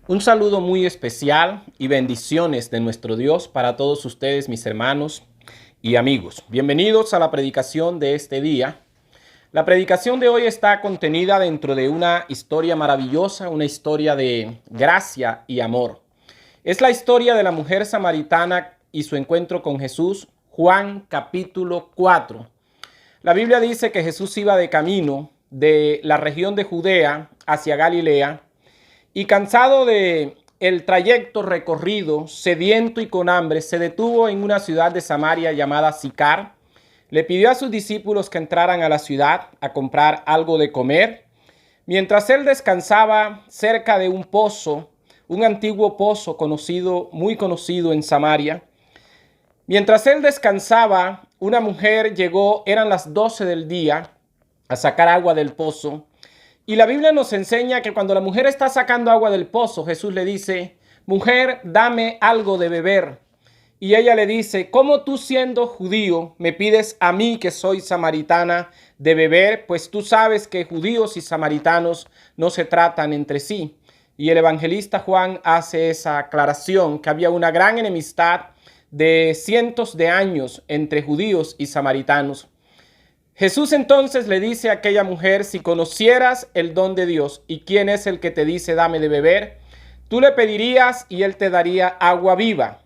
Un saludo muy especial y bendiciones de nuestro Dios para todos ustedes, mis hermanos y amigos. Bienvenidos a la predicación de este día. La predicación de hoy está contenida dentro de una historia maravillosa, una historia de gracia y amor. Es la historia de la mujer samaritana y su encuentro con Jesús, Juan capítulo 4. La Biblia dice que Jesús iba de camino de la región de Judea hacia Galilea y cansado de el trayecto recorrido, sediento y con hambre, se detuvo en una ciudad de Samaria llamada Sicar. Le pidió a sus discípulos que entraran a la ciudad a comprar algo de comer. Mientras él descansaba cerca de un pozo, un antiguo pozo muy conocido en Samaria. Mientras él descansaba, una mujer llegó, eran las 12 del día, a sacar agua del pozo. Y la Biblia nos enseña que cuando la mujer está sacando agua del pozo, Jesús le dice: mujer, dame algo de beber. Y ella le dice: ¿cómo tú, siendo judío, me pides a mí, que soy samaritana, de beber? Pues tú sabes que judíos y samaritanos no se tratan entre sí. Y el evangelista Juan hace esa aclaración, que había una gran enemistad de cientos de años entre judíos y samaritanos. Jesús entonces le dice a aquella mujer: si conocieras el don de Dios y quién es el que te dice dame de beber, tú le pedirías y él te daría agua viva,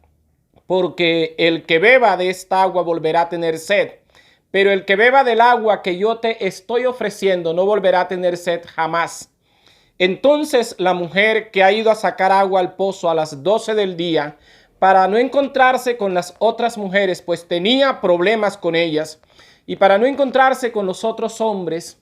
porque el que beba de esta agua volverá a tener sed, pero el que beba del agua que yo te estoy ofreciendo no volverá a tener sed jamás. Entonces la mujer, que ha ido a sacar agua al pozo a las 12 del día, para no encontrarse con las otras mujeres, pues tenía problemas con ellas, y para no encontrarse con los otros hombres,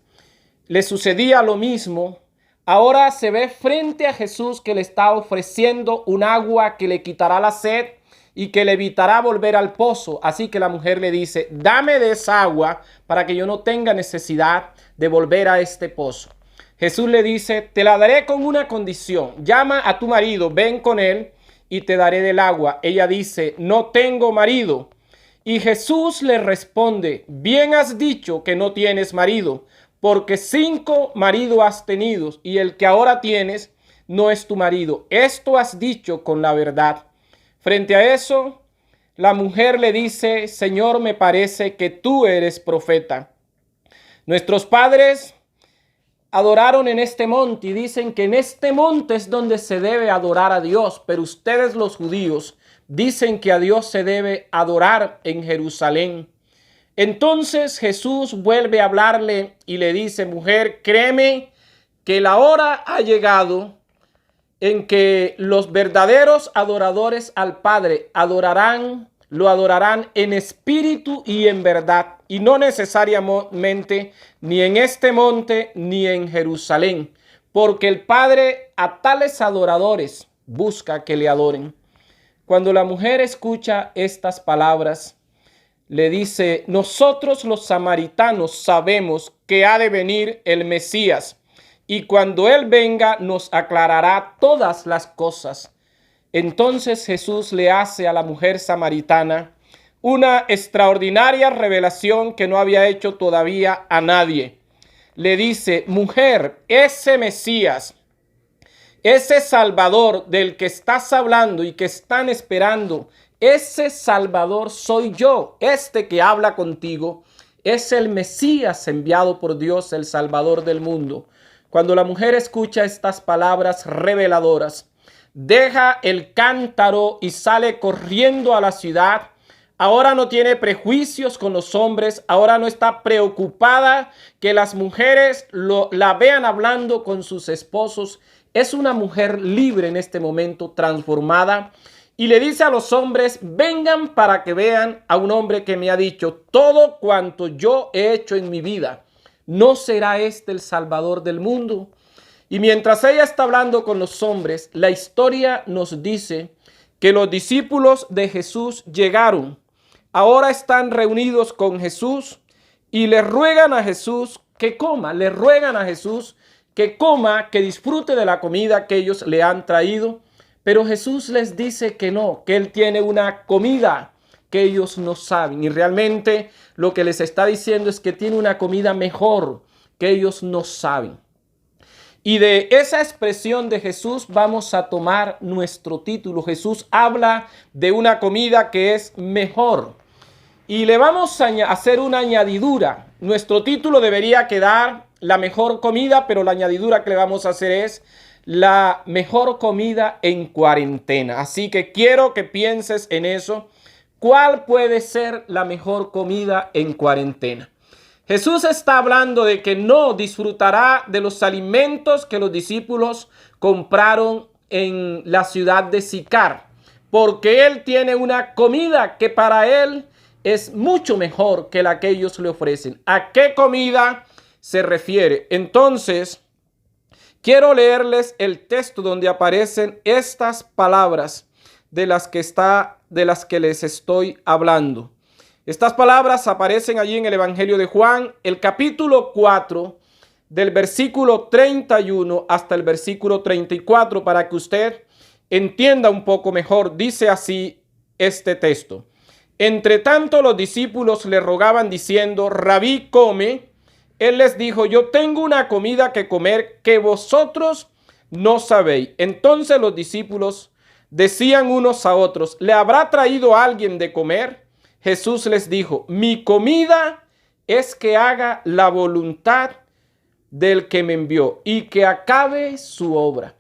le sucedía lo mismo. Ahora se ve frente a Jesús, que le está ofreciendo un agua que le quitará la sed y que le evitará volver al pozo. Así que la mujer le dice: dame de esa agua para que yo no tenga necesidad de volver a este pozo. Jesús le dice: te la daré con una condición. Llama a tu marido, ven con él y te daré del agua. Ella dice: no tengo marido. Y Jesús le responde: bien has dicho que no tienes marido, porque 5 maridos has tenido y el que ahora tienes no es tu marido. Esto has dicho con la verdad. Frente a eso, la mujer le dice: Señor, me parece que tú eres profeta. Nuestros padres adoraron en este monte y dicen que en este monte es donde se debe adorar a Dios, pero ustedes, los judíos, dicen que a Dios se debe adorar en Jerusalén. Entonces Jesús vuelve a hablarle y le dice: mujer, créeme que la hora ha llegado en que los verdaderos adoradores al Padre lo adorarán en espíritu y en verdad, y no necesariamente ni en este monte ni en Jerusalén, porque el Padre a tales adoradores busca que le adoren. Cuando la mujer escucha estas palabras, le dice: nosotros los samaritanos sabemos que ha de venir el Mesías, y cuando él venga nos aclarará todas las cosas. Entonces Jesús le hace a la mujer samaritana una extraordinaria revelación que no había hecho todavía a nadie. Le dice: mujer, ese Mesías, ese Salvador del que estás hablando y que están esperando, ese Salvador soy yo. Este que habla contigo es el Mesías enviado por Dios, el Salvador del mundo. Cuando la mujer escucha estas palabras reveladoras, deja el cántaro y sale corriendo a la ciudad. Ahora no tiene prejuicios con los hombres. Ahora no está preocupada que las mujeres la vean hablando con sus esposos. Es una mujer libre en este momento, transformada. Y le dice a los hombres: vengan para que vean a un hombre que me ha dicho todo cuanto yo he hecho en mi vida. ¿No será este el Salvador del mundo? Y mientras ella está hablando con los hombres, la historia nos dice que los discípulos de Jesús llegaron. Ahora están reunidos con Jesús y le ruegan a Jesús que coma. Le ruegan a Jesús que coma, que disfrute de la comida que ellos le han traído. Pero Jesús les dice que no, que él tiene una comida que ellos no saben, y realmente lo que les está diciendo es que tiene una comida mejor que ellos no saben. Y de esa expresión de Jesús vamos a tomar nuestro título. Jesús habla de una comida que es mejor. Y le vamos a hacer una añadidura. Nuestro título debería quedar la mejor comida, pero la añadidura que le vamos a hacer es la mejor comida en cuarentena. Así que quiero que pienses en eso. ¿Cuál puede ser la mejor comida en cuarentena? Jesús está hablando de que no disfrutará de los alimentos que los discípulos compraron en la ciudad de Sicar, porque Él tiene una comida que para Él es mucho mejor que la que ellos le ofrecen. ¿A qué comida se refiere? Entonces, quiero leerles el texto donde aparecen estas palabras de las que les estoy hablando. Estas palabras aparecen allí en el Evangelio de Juan, el capítulo 4, del versículo 31 hasta el versículo 34, para que usted entienda un poco mejor. Dice así este texto. Entre tanto, los discípulos le rogaban diciendo: Rabí, come. Él les dijo: yo tengo una comida que comer que vosotros no sabéis. Entonces los discípulos decían unos a otros: ¿le habrá traído alguien de comer? Jesús les dijo: mi comida es que haga la voluntad del que me envió y que acabe su obra.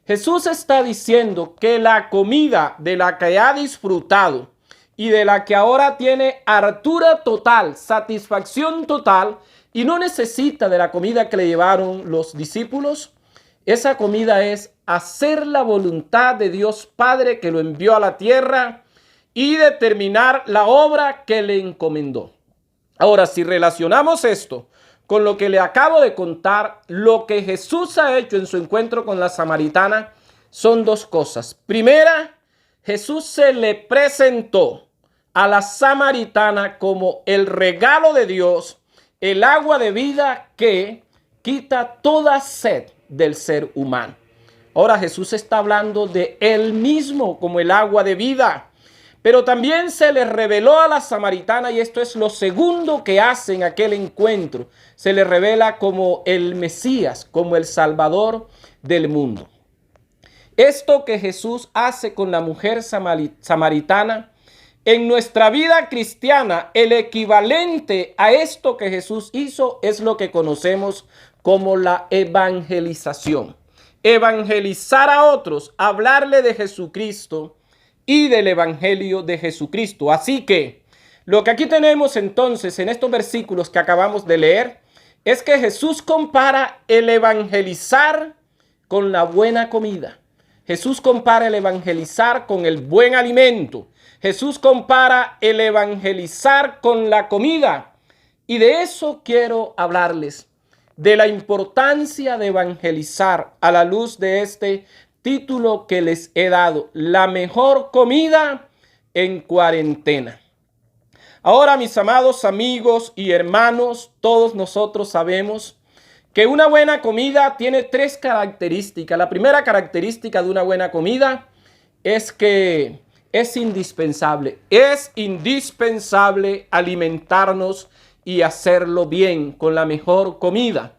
Jesús está diciendo que la comida de la que ha disfrutado y de la que ahora tiene hartura total, satisfacción total, y no necesita de la comida que le llevaron los discípulos, esa comida es hacer la voluntad de Dios Padre que lo envió a la tierra y determinar la obra que le encomendó. Ahora, si relacionamos esto con lo que le acabo de contar, lo que Jesús ha hecho en su encuentro con la samaritana son dos cosas. Primera, Jesús se le presentó a la samaritana como el regalo de Dios, el agua de vida que quita toda sed del ser humano. Ahora Jesús está hablando de él mismo como el agua de vida. Pero también se le reveló a la samaritana, y esto es lo segundo que hace en aquel encuentro, se le revela como el Mesías, como el Salvador del mundo. Esto que Jesús hace con la mujer samaritana, en nuestra vida cristiana, el equivalente a esto que Jesús hizo es lo que conocemos como la evangelización. Evangelizar a otros, hablarle de Jesucristo y del Evangelio de Jesucristo. Así que lo que aquí tenemos entonces en estos versículos que acabamos de leer es que Jesús compara el evangelizar con la buena comida. Jesús compara el evangelizar con el buen alimento. Jesús compara el evangelizar con la comida. Y de eso quiero hablarles, de la importancia de evangelizar a la luz de este título que les he dado: la mejor comida en cuarentena. Ahora, mis amados amigos y hermanos, todos nosotros sabemos que una buena comida tiene tres características. La primera característica de una buena comida es que es indispensable. Es indispensable alimentarnos y hacerlo bien con la mejor comida.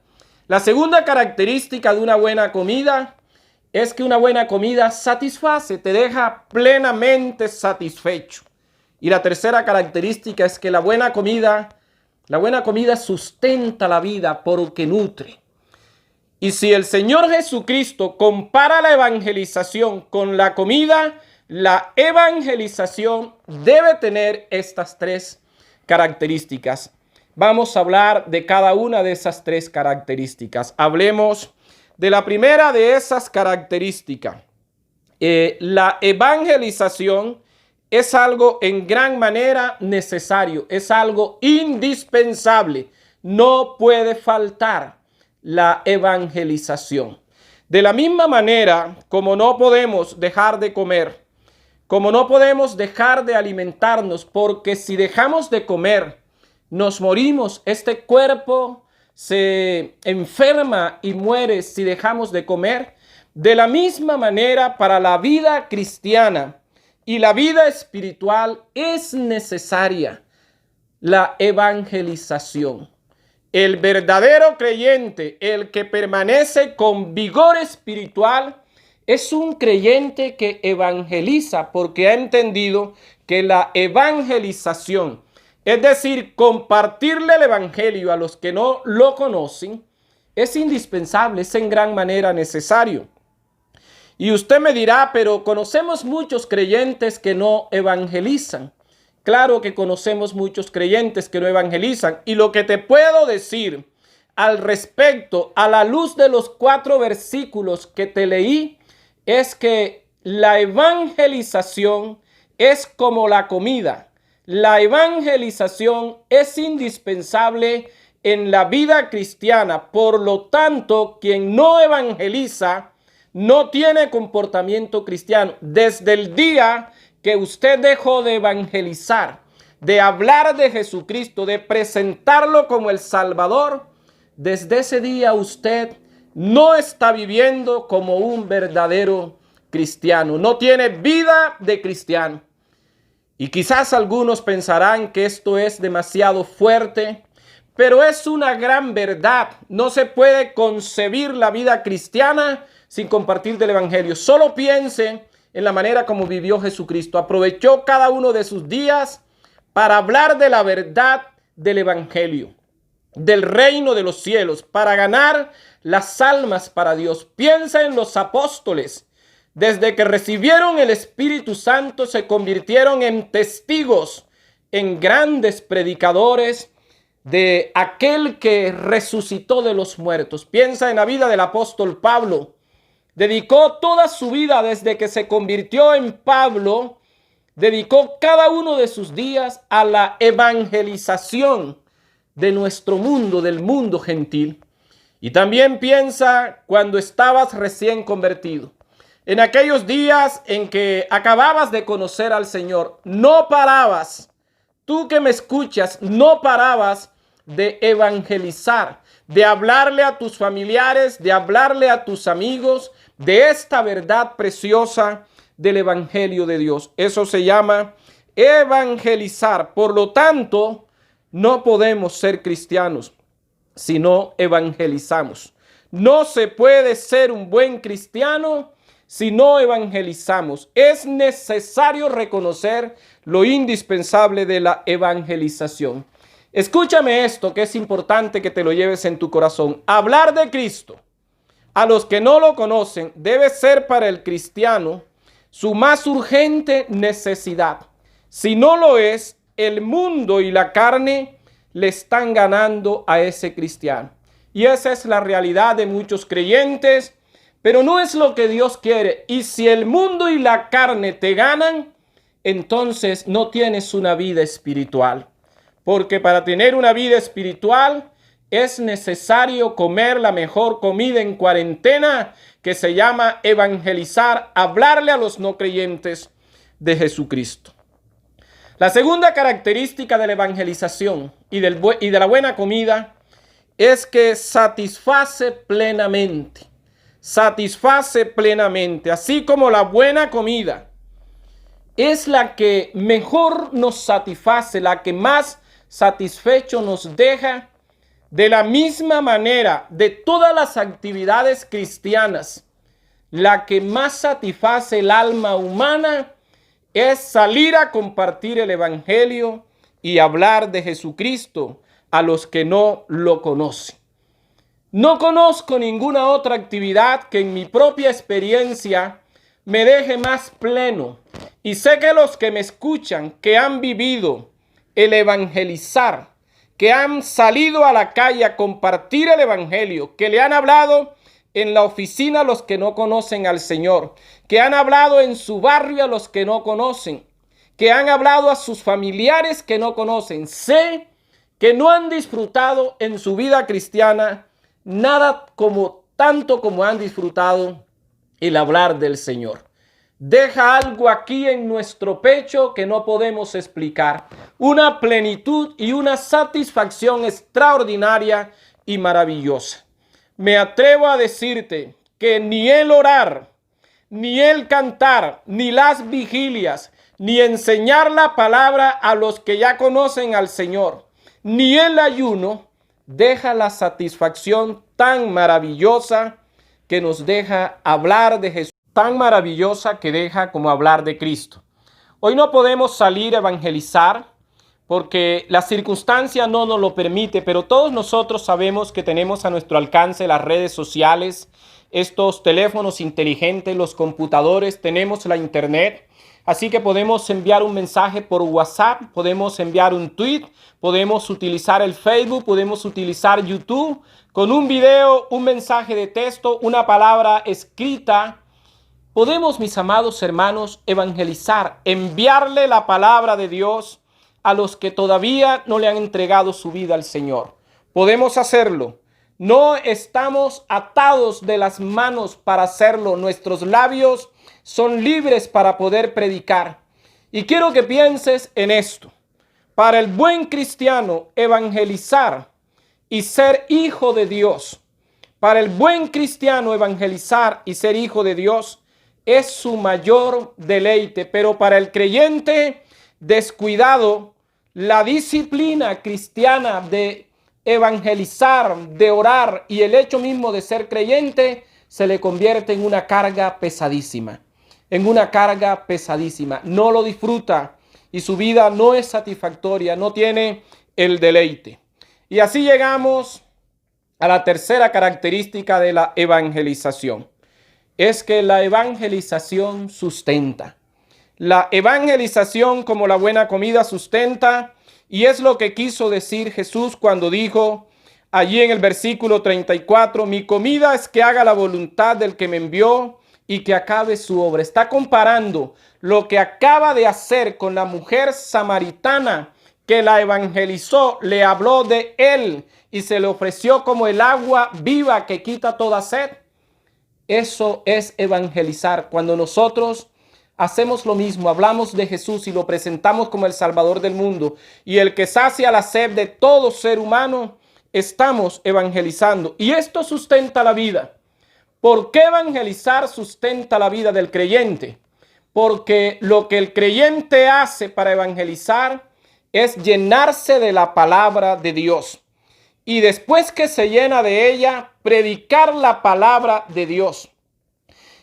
La segunda característica de una buena comida es que una buena comida satisface, te deja plenamente satisfecho. Y la tercera característica es que la buena comida sustenta la vida porque nutre. Y si el Señor Jesucristo compara la evangelización con la comida, la evangelización debe tener estas tres características. Vamos a hablar de cada una de esas tres características. Hablemos de la primera de esas características. La evangelización es algo en gran manera necesario, es algo indispensable. No puede faltar la evangelización. De la misma manera como no podemos dejar de comer, como no podemos dejar de alimentarnos, porque si dejamos de comer, nos morimos. Este cuerpo se enferma y muere si dejamos de comer. De la misma manera, para la vida cristiana y la vida espiritual es necesaria la evangelización. El verdadero creyente, el que permanece con vigor espiritual, es un creyente que evangeliza porque ha entendido que la evangelización, es decir, compartirle el evangelio a los que no lo conocen, es indispensable, es en gran manera necesario. Y usted me dirá, pero conocemos muchos creyentes que no evangelizan. Claro que conocemos muchos creyentes que no evangelizan. Y lo que te puedo decir al respecto, a la luz de los 4 versículos que te leí, es que la evangelización es como la comida. La evangelización es indispensable en la vida cristiana. Por lo tanto, quien no evangeliza no tiene comportamiento cristiano. Desde el día que usted dejó de evangelizar, de hablar de Jesucristo, de presentarlo como el Salvador, desde ese día usted no está viviendo como un verdadero cristiano. No tiene vida de cristiano. Y quizás algunos pensarán que esto es demasiado fuerte, pero es una gran verdad. No se puede concebir la vida cristiana sin compartir del evangelio. Solo piense en la manera como vivió Jesucristo. Aprovechó cada uno de sus días para hablar de la verdad del evangelio, del reino de los cielos, para ganar las almas para Dios. Piensa en los apóstoles. Desde que recibieron el Espíritu Santo se convirtieron en testigos, en grandes predicadores de aquel que resucitó de los muertos. Piensa en la vida del apóstol Pablo. Dedicó toda su vida desde que se convirtió en Pablo, dedicó cada uno de sus días a la evangelización de nuestro mundo, del mundo gentil. Y también piensa cuando estabas recién convertido. En aquellos días en que acababas de conocer al Señor, no parabas, tú que me escuchas, no parabas de evangelizar, de hablarle a tus familiares, de hablarle a tus amigos de esta verdad preciosa del Evangelio de Dios. Eso se llama evangelizar. Por lo tanto, no podemos ser cristianos si no evangelizamos. No se puede ser un buen cristiano si no evangelizamos. Es necesario reconocer lo indispensable de la evangelización. Escúchame esto, que es importante que te lo lleves en tu corazón. Hablar de Cristo a los que no lo conocen debe ser para el cristiano su más urgente necesidad. Si no lo es, el mundo y la carne le están ganando a ese cristiano. Y esa es la realidad de muchos creyentes, pero no es lo que Dios quiere. Y si el mundo y la carne te ganan, entonces no tienes una vida espiritual. Porque para tener una vida espiritual es necesario comer la mejor comida en cuarentena, que se llama evangelizar, hablarle a los no creyentes de Jesucristo. La segunda característica de la evangelización y de la buena comida es que satisface plenamente. Satisface plenamente, así como la buena comida es la que mejor nos satisface, la que más satisfecho nos deja. De la misma manera, de todas las actividades cristianas, la que más satisface el alma humana es salir a compartir el evangelio y hablar de Jesucristo a los que no lo conocen. No conozco ninguna otra actividad que en mi propia experiencia me deje más pleno. Y sé que los que me escuchan, que han vivido el evangelizar, que han salido a la calle a compartir el evangelio, que le han hablado en la oficina a los que no conocen al Señor, que han hablado en su barrio a los que no conocen, que han hablado a sus familiares que no conocen. Sé que no han disfrutado en su vida cristiana nada tanto como han disfrutado el hablar del Señor. Deja algo aquí en nuestro pecho que no podemos explicar. Una plenitud y una satisfacción extraordinaria y maravillosa. Me atrevo a decirte que ni el orar, ni el cantar, ni las vigilias, ni enseñar la palabra a los que ya conocen al Señor, ni el ayuno deja la satisfacción tan maravillosa que nos deja hablar de Jesús, tan maravillosa que deja como hablar de Cristo. Hoy no podemos salir a evangelizar porque la circunstancia no nos lo permite, pero todos nosotros sabemos que tenemos a nuestro alcance las redes sociales, estos teléfonos inteligentes, los computadores, tenemos la internet. Así que podemos enviar un mensaje por WhatsApp, podemos enviar un tweet, podemos utilizar el Facebook, podemos utilizar YouTube, con un video, un mensaje de texto, una palabra escrita. Podemos, mis amados hermanos, evangelizar, enviarle la palabra de Dios a los que todavía no le han entregado su vida al Señor. Podemos hacerlo. No estamos atados de las manos para hacerlo. Nuestros labios son libres para poder predicar. Y quiero que pienses en esto. Para el buen cristiano, evangelizar y ser hijo de Dios. Para el buen cristiano, evangelizar y ser hijo de Dios es su mayor deleite. Pero para el creyente descuidado, la disciplina cristiana de evangelizar, de orar y el hecho mismo de ser creyente se le convierte en una carga pesadísima. En una carga pesadísima. No lo disfruta y su vida no es satisfactoria, no tiene el deleite. Y así llegamos a la tercera característica de la evangelización. Es que la evangelización sustenta. La evangelización, como la buena comida, sustenta, y es lo que quiso decir Jesús cuando dijo allí en el versículo 34, mi comida es que haga la voluntad del que me envió y que acabe su obra. Está comparando lo que acaba de hacer con la mujer samaritana que la evangelizó, le habló de él y se le ofreció como el agua viva que quita toda sed. Eso es evangelizar. Cuando nosotros hacemos lo mismo, hablamos de Jesús y lo presentamos como el Salvador del mundo y el que sacia la sed de todo ser humano, estamos evangelizando. Y esto sustenta la vida. ¿Por qué evangelizar sustenta la vida del creyente? Porque lo que el creyente hace para evangelizar es llenarse de la palabra de Dios. Y después que se llena de ella, predicar la palabra de Dios.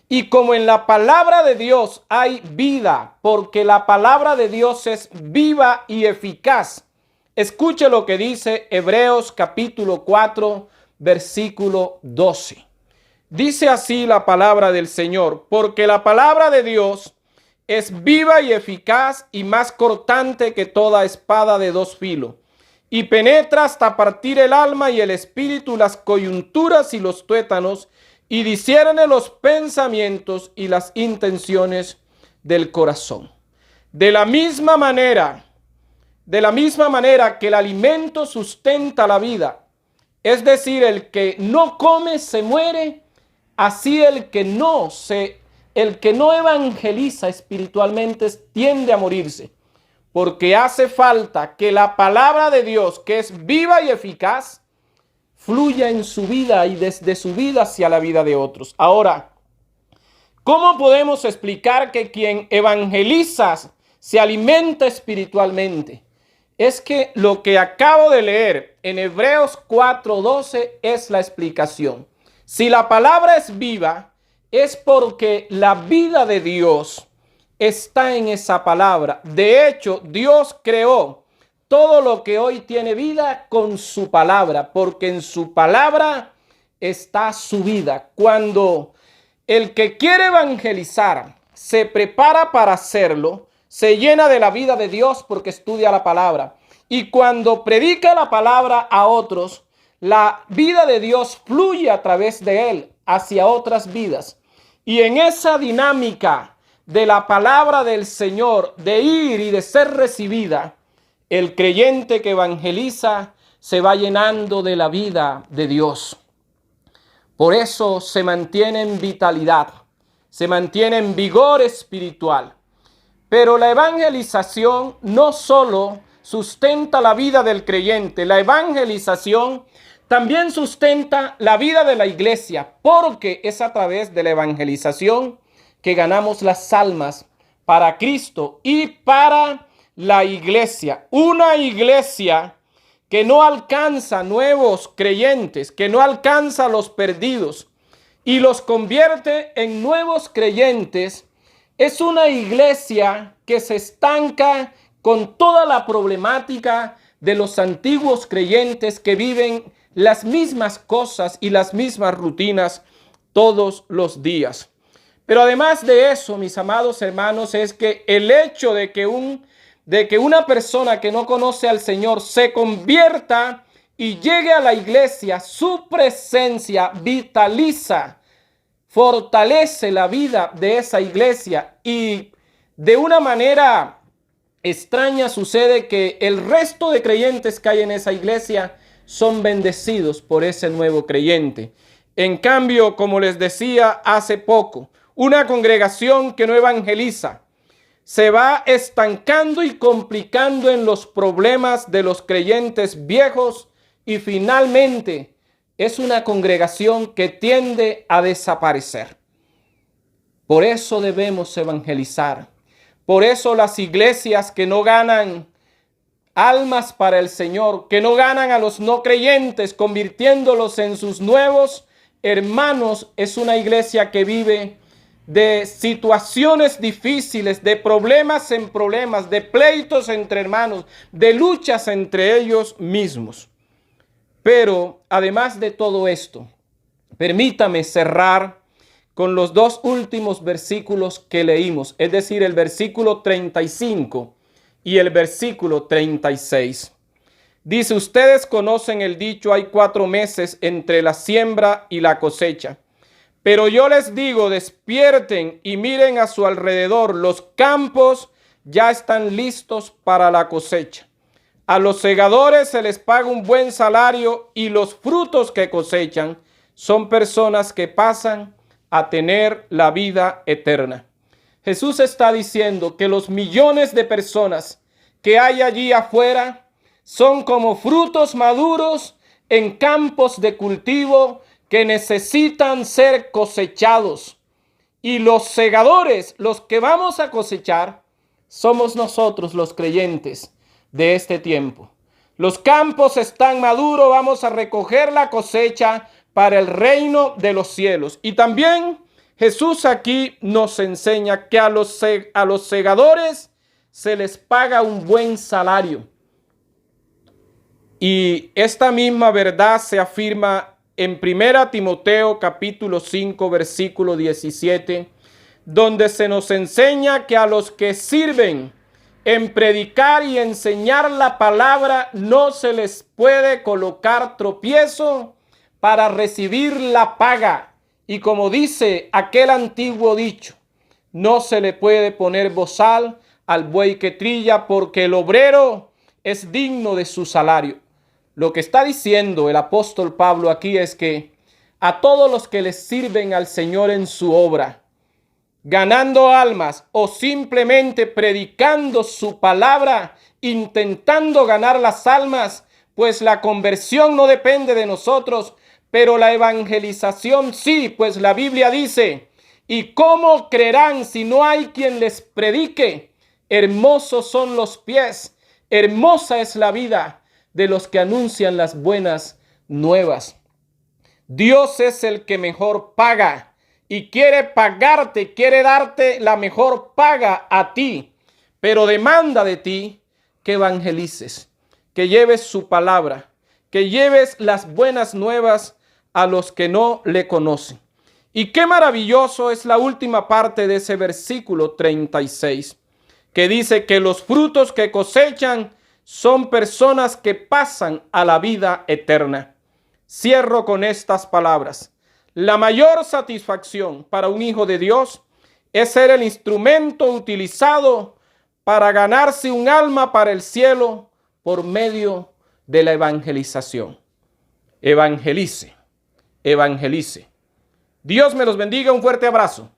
Y como en la palabra de Dios hay vida, porque la palabra de Dios es viva y eficaz. Escuche lo que dice Hebreos capítulo 4, versículo 12. Dice así la palabra del Señor, porque la palabra de Dios es viva y eficaz y más cortante que toda espada de dos filos, y penetra hasta partir el alma y el espíritu, las coyunturas y los tuétanos, y discierne los pensamientos y las intenciones del corazón. De la misma manera que el alimento sustenta la vida, es decir, el que no come se muere, así el que no evangeliza espiritualmente tiende a morirse, porque hace falta que la palabra de Dios, que es viva y eficaz, fluya en su vida y desde su vida hacia la vida de otros. Ahora, ¿cómo podemos explicar que quien evangeliza se alimenta espiritualmente? Es que lo que acabo de leer en Hebreos 4:12 es la explicación. Si la palabra es viva, es porque la vida de Dios está en esa palabra. De hecho, Dios creó todo lo que hoy tiene vida con su palabra, porque en su palabra está su vida. Cuando el que quiere evangelizar se prepara para hacerlo, se llena de la vida de Dios porque estudia la palabra. Y cuando predica la palabra a otros, la vida de Dios fluye a través de él hacia otras vidas. Y en esa dinámica de la palabra del Señor, de ir y de ser recibida, el creyente que evangeliza se va llenando de la vida de Dios. Por eso se mantiene en vitalidad, se mantiene en vigor espiritual. Pero la evangelización no solo sustenta la vida del creyente, la evangelización también sustenta la vida de la iglesia, porque es a través de la evangelización que ganamos las almas para Cristo y para la iglesia. Una iglesia que no alcanza nuevos creyentes, que no alcanza a los perdidos y los convierte en nuevos creyentes, es una iglesia que se estanca con toda la problemática de los antiguos creyentes que viven las mismas cosas y las mismas rutinas todos los días. Pero además de eso, mis amados hermanos, es que el hecho de que una persona que no conoce al Señor se convierta y llegue a la iglesia, su presencia vitaliza, fortalece la vida de esa iglesia, y de una manera extraña sucede que el resto de creyentes que hay en esa iglesia son bendecidos por ese nuevo creyente. En cambio, como les decía hace poco, una congregación que no evangeliza se va estancando y complicando en los problemas de los creyentes viejos, y finalmente es una congregación que tiende a desaparecer. Por eso debemos evangelizar. Por eso las iglesias que no ganan almas para el Señor, que no ganan a los no creyentes, convirtiéndolos en sus nuevos hermanos, es una iglesia que vive de situaciones difíciles, de problemas en problemas, de pleitos entre hermanos, de luchas entre ellos mismos. Pero además de todo esto, permítame cerrar con los dos últimos versículos que leímos, es decir, el versículo 35 y el versículo 36. Dice: ustedes conocen el dicho, hay 4 meses entre la siembra y la cosecha. Pero yo les digo, despierten y miren a su alrededor, los campos ya están listos para la cosecha. A los segadores se les paga un buen salario, y los frutos que cosechan son personas que pasan a tener la vida eterna. Jesús está diciendo que los millones de personas que hay allí afuera son como frutos maduros en campos de cultivo que necesitan ser cosechados. Y los segadores, los que vamos a cosechar, somos nosotros los creyentes de este tiempo. Los campos están maduros, vamos a recoger la cosecha para el reino de los cielos. Y también Jesús aquí nos enseña que a los segadores se les paga un buen salario. Y esta misma verdad se afirma en 1 Timoteo capítulo 5 versículo 17, donde se nos enseña que a los que sirven en predicar y enseñar la palabra no se les puede colocar tropiezo para recibir la paga. Y como dice aquel antiguo dicho, no se le puede poner bozal al buey que trilla, porque el obrero es digno de su salario. Lo que está diciendo el apóstol Pablo aquí es que a todos los que les sirven al Señor en su obra, ganando almas o simplemente predicando su palabra, intentando ganar las almas, pues la conversión no depende de nosotros, pero la evangelización sí, pues la Biblia dice: ¿y cómo creerán si no hay quien les predique? Hermosos son los pies, hermosa es la vida de los que anuncian las buenas nuevas. Dios es el que mejor paga y quiere pagarte, quiere darte la mejor paga a ti, pero demanda de ti que evangelices, que lleves su palabra, que lleves las buenas nuevas a los que no le conocen. Y qué maravilloso es la última parte de ese versículo 36, que dice que los frutos que cosechan son personas que pasan a la vida eterna. Cierro con estas palabras. La mayor satisfacción para un hijo de Dios es ser el instrumento utilizado para ganarse un alma para el cielo por medio de la evangelización. Evangelice, evangelice. Dios me los bendiga. Un fuerte abrazo.